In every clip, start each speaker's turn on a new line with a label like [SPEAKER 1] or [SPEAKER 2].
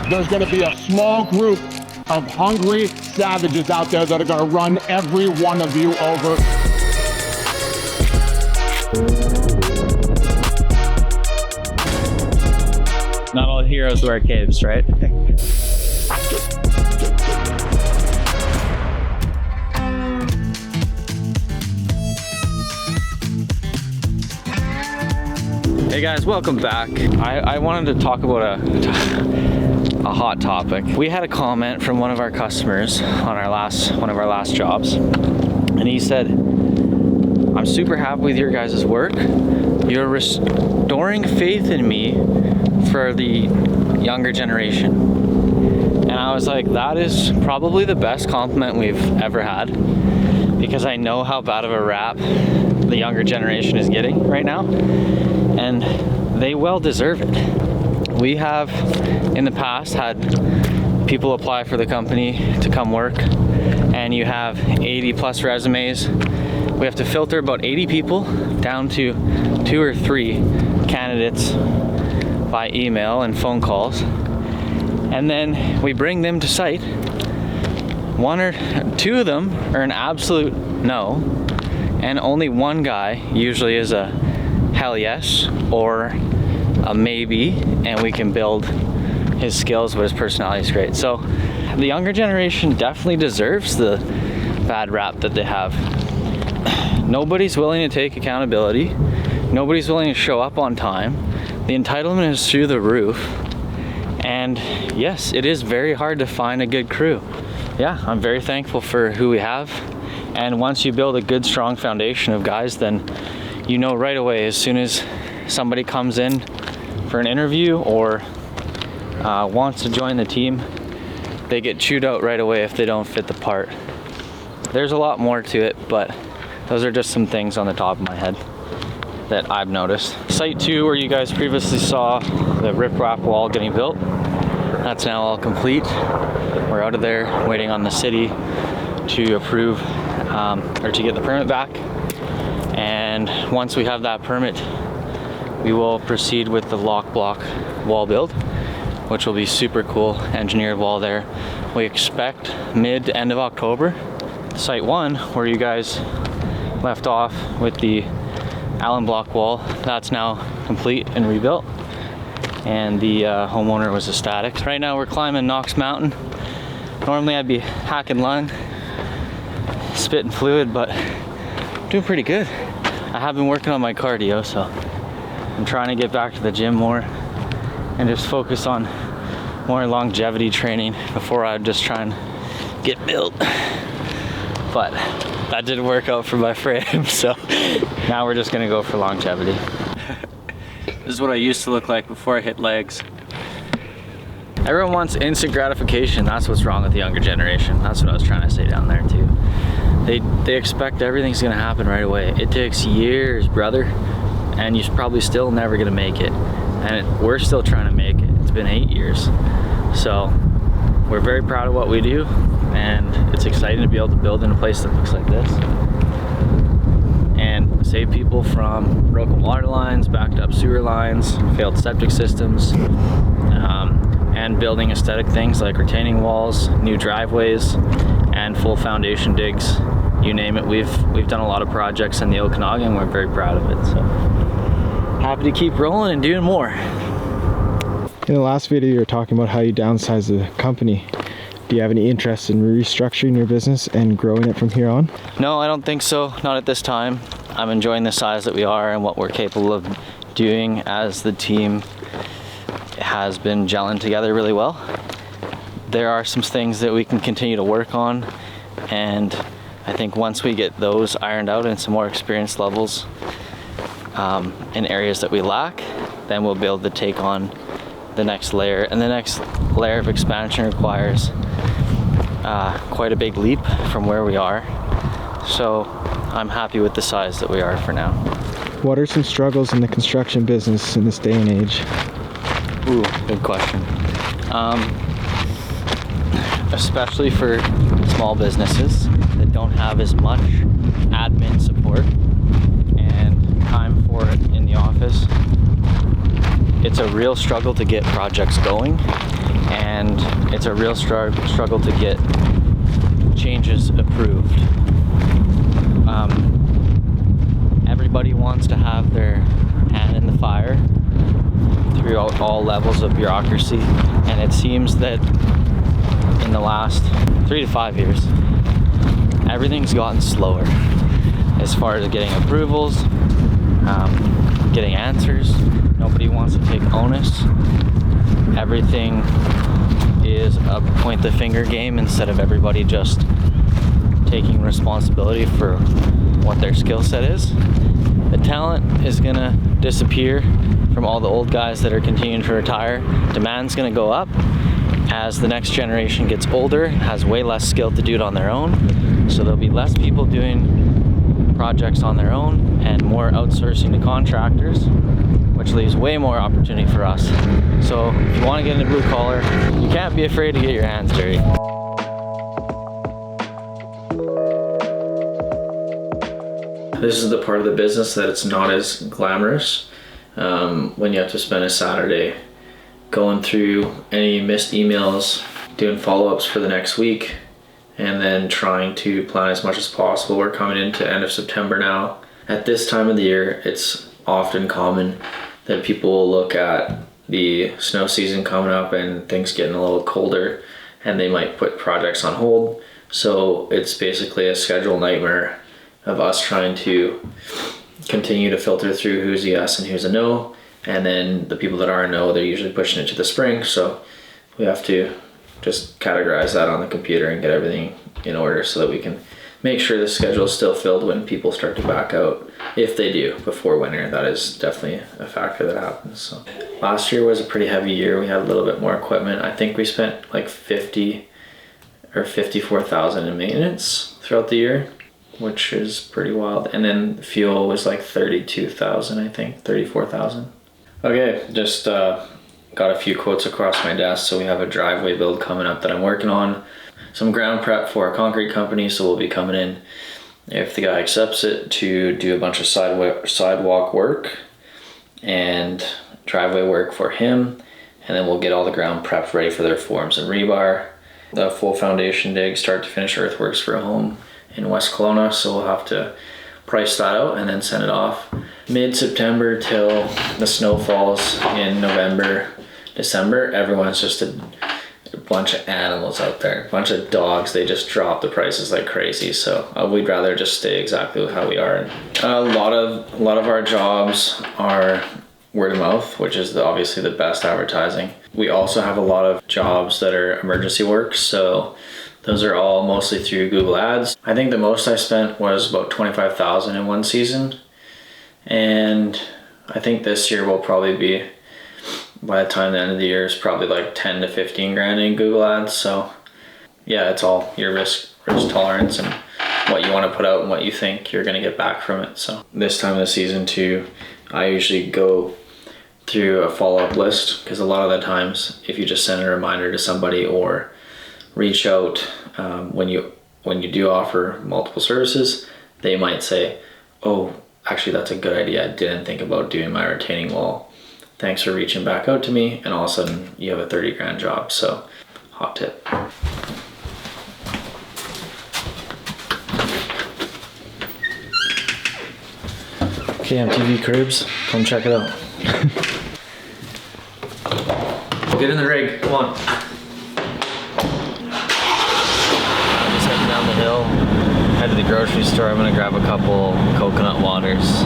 [SPEAKER 1] there's going to be a small group of hungry savages out there that are going to run every one of you over.
[SPEAKER 2] Not all heroes wear capes, right? Hey guys, welcome back. I wanted to talk about a hot topic. We had a comment from one of our customers on one of our last jobs, and he said, "I'm super happy with your guys' work. You're restoring faith in me for the younger generation." And I was like, that is probably the best compliment we've ever had, because I know how bad of a rap the younger generation is getting right now, and they well deserve it. We have in the past had people apply for the company to come work, and you have 80 plus resumes. We have to filter about 80 people down to 2 or 3 candidates by email and phone calls, and then we bring them to site. 1 or 2 of them are an absolute no, and only one guy usually is a hell yes or a maybe, and we can build his skills, but his personality is great. So the younger generation definitely deserves the bad rap that they have. Nobody's willing to take accountability. Nobody's willing to show up on time. The entitlement is through the roof. And yes, it is very hard to find a good crew. Yeah, I'm very thankful for who we have. And once you build a good, strong foundation of guys, then you know right away, as soon as somebody comes in for an interview or wants to join the team, they get chewed out right away if they don't fit the part. There's a lot more to it, but those are just some things on the top of my head that I've noticed. Site 2, where you guys previously saw the riprap wall getting built, that's now all complete. We're out of there waiting on the city to approve or to get the permit back. And once we have that permit, we will proceed with the lock block wall build, which will be super cool engineered wall there. We expect mid to end of October. Site 1, where you guys left off with the Allen block wall, that's now complete and rebuilt, and the homeowner was ecstatic. Right now we're climbing Knox Mountain. Normally I'd be hacking lung, spitting fluid, but I'm doing pretty good. I have been working on my cardio, so I'm trying to get back to the gym more and just focus on more longevity training before I just try and get built. But that didn't work out for my frame, so now we're just gonna go for longevity. This is what I used to look like before I hit legs. Everyone wants instant gratification. That's what's wrong with the younger generation. That's what I was trying to say down there too. They expect everything's gonna happen right away. It takes years, brother, and you're probably still never gonna make it. And we're still trying to make it. It's been 8 years. So we're very proud of what we do, and it's exciting to be able to build in a place that looks like this and save people from broken water lines, backed up sewer lines, failed septic systems, and building aesthetic things like retaining walls, new driveways, and full foundation digs. You name it, we've done a lot of projects in the Okanagan, and we're very proud of it. So happy to keep rolling and doing more.
[SPEAKER 3] In the last video, you were talking about how you downsize the company. Do you have any interest in restructuring your business and growing it from here on?
[SPEAKER 2] No, I don't think so. Not at this time. I'm enjoying the size that we are and what we're capable of doing as the team has been gelling together really well. There are some things that we can continue to work on, and I think once we get those ironed out and some more experience levels in areas that we lack, then we'll be able to take on the next layer, and the next layer of expansion requires quite a big leap from where we are. So I'm happy with the size that we are for now.
[SPEAKER 3] What are some struggles in the construction business in this day and age?
[SPEAKER 2] Ooh, good question. Especially for small businesses that don't have as much admin support and time for it in the office, it's a real struggle to get projects going, and and it's a real struggle to get changes approved. Everybody wants to have their hand in the fire throughout all levels of bureaucracy, and it seems that in the last 3 to 5 years, everything's gotten slower as far as getting approvals, getting answers. Nobody wants to take onus. Everything is a point the finger game instead of everybody just taking responsibility for what their skill set is. The talent is gonna disappear from all the old guys that are continuing to retire. Demand's gonna go up as the next generation gets older, has way less skill to do it on their own. So there'll be less people doing projects on their own and more outsourcing to contractors, which leaves way more opportunity for us. So if you want to get into blue collar, you can't be afraid to get your hands dirty. This is the part of the business that it's not as glamorous. When you have to spend a Saturday going through any missed emails, doing follow-ups for the next week, and then trying to plan as much as possible. We're coming into end of September now. At this time of the year, it's often common that people will look at the snow season coming up and things getting a little colder, and they might put projects on hold. So it's basically a schedule nightmare of us trying to continue to filter through who's a yes and who's a no, and then the people that are a no, they're usually pushing it to the spring. So we have to just categorize that on the computer and get everything in order so that we can make sure the schedule is still filled when people start to back out. If they do before winter, that is definitely a factor that happens. So last year was a pretty heavy year. We had a little bit more equipment. I think we spent like 50 or 54,000 in maintenance throughout the year, which is pretty wild. And then fuel was like 32,000, I think, 34,000. Okay, just got a few quotes across my desk. So we have a driveway build coming up that I'm working on. Some ground prep for a concrete company, so we'll be coming in, if the guy accepts it, to do a bunch of sidewalk work and driveway work for him, and then we'll get all the ground prepped ready for their forms and rebar. The full foundation dig, start to finish earthworks for a home in West Kelowna, so we'll have to price that out and then send it off mid-September till the snow falls in November, December. Everyone's just a bunch of animals out there, a bunch of dogs. They just drop the prices like crazy, so we'd rather just stay exactly how we are. A lot of our jobs are word of mouth, which is obviously the best advertising. We also have a lot of jobs that are emergency work, so those are all mostly through Google Ads. I think the most I spent was about 25,000 in one season, and I think this year will probably be, by the time the end of the year, is probably like 10 to 15 grand in Google Ads. So yeah, it's all your risk tolerance and what you want to put out and what you think you're going to get back from it. So this time of the season too, I usually go through a follow-up list, because a lot of the times if you just send a reminder to somebody or reach out when you do offer multiple services, they might say, oh, actually that's a good idea, I didn't think about doing my retaining wall, thanks for reaching back out to me, and all of a sudden you have a 30 grand job. So hot tip. KMTV Cribs, come check it out. Get in the rig, come on. I'm just heading down the hill, head to the grocery store. I'm gonna grab a couple coconut waters.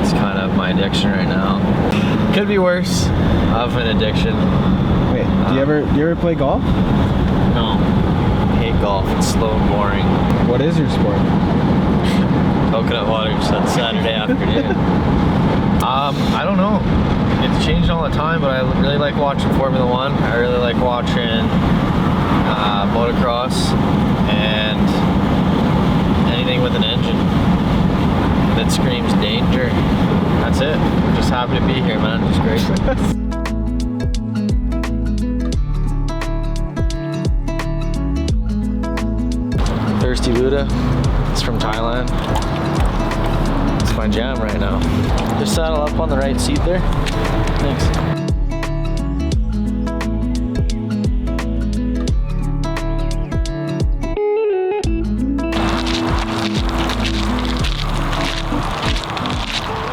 [SPEAKER 2] It's kind of my addiction right now. Could be worse. I have an addiction.
[SPEAKER 3] Wait, do you ever play golf?
[SPEAKER 2] No, I hate golf. It's slow and boring.
[SPEAKER 3] What is your sport?
[SPEAKER 2] Coconut waters on Saturday afternoon. I don't know. It's changed all the time, but I really like watching Formula One. I really like watching motocross and anything with an engine that screams danger. That's it. We're just happy to be here, man. It's great. Thirsty Buddha. It's from Thailand. It's my jam right now. Just saddle up on the right seat there. Thanks.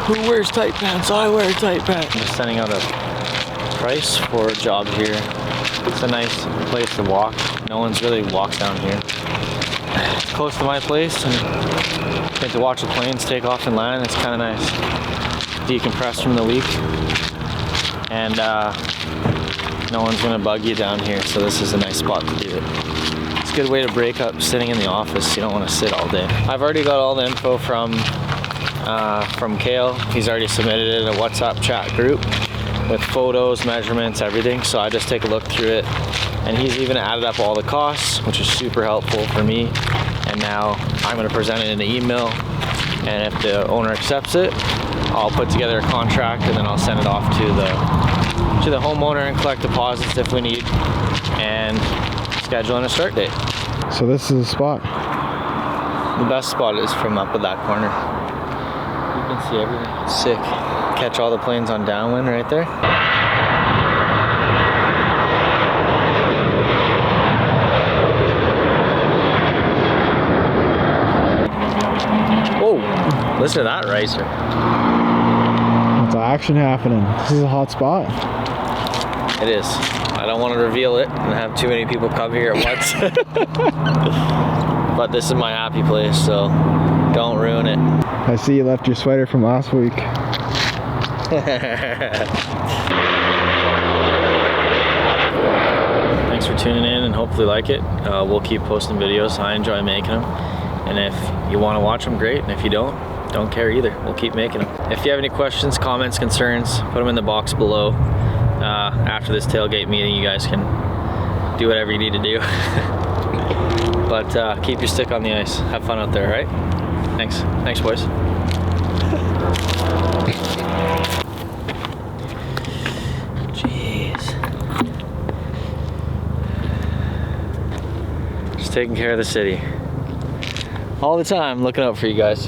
[SPEAKER 2] Who wears tight pants? I wear tight pants. I'm just sending out a price for a job here. It's a nice place to walk. No one's really walked down here. It's close to my place and get to watch the planes take off and land. It's kind of nice. Decompress from the week. And no one's gonna bug you down here, so this is a nice spot to do it. It's a good way to break up sitting in the office. You don't want to sit all day. I've already got all the info from Kale. He's already submitted it in a WhatsApp chat group with photos, measurements, everything. So I just take a look through it, and he's even added up all the costs, which is super helpful for me. And now I'm going to present it in an email, and if the owner accepts it, I'll put together a contract, and then I'll send it off to the homeowner and collect deposits if we need, and schedule in a start date.
[SPEAKER 3] So this is the spot.
[SPEAKER 2] The best spot is from up at that corner. You can see everything. Sick. Catch all the planes on downwind right there. Whoa, listen to that riser.
[SPEAKER 3] It's action happening. This is a hot spot.
[SPEAKER 2] It is. I don't want to reveal it and have too many people come here at once. But this is my happy place, so don't ruin it.
[SPEAKER 3] I see you left your sweater from last week.
[SPEAKER 2] Thanks for tuning in and hopefully like it. We'll keep posting videos. I enjoy making them. And if you want to watch them, great. And if you don't care either. We'll keep making them. If you have any questions, comments, concerns, put them in the box below. After this tailgate meeting, you guys can do whatever you need to do. But keep your stick on the ice. Have fun out there, all right? Thanks. Thanks, boys. Jeez. Just taking care of the city. All the time, looking out for you guys.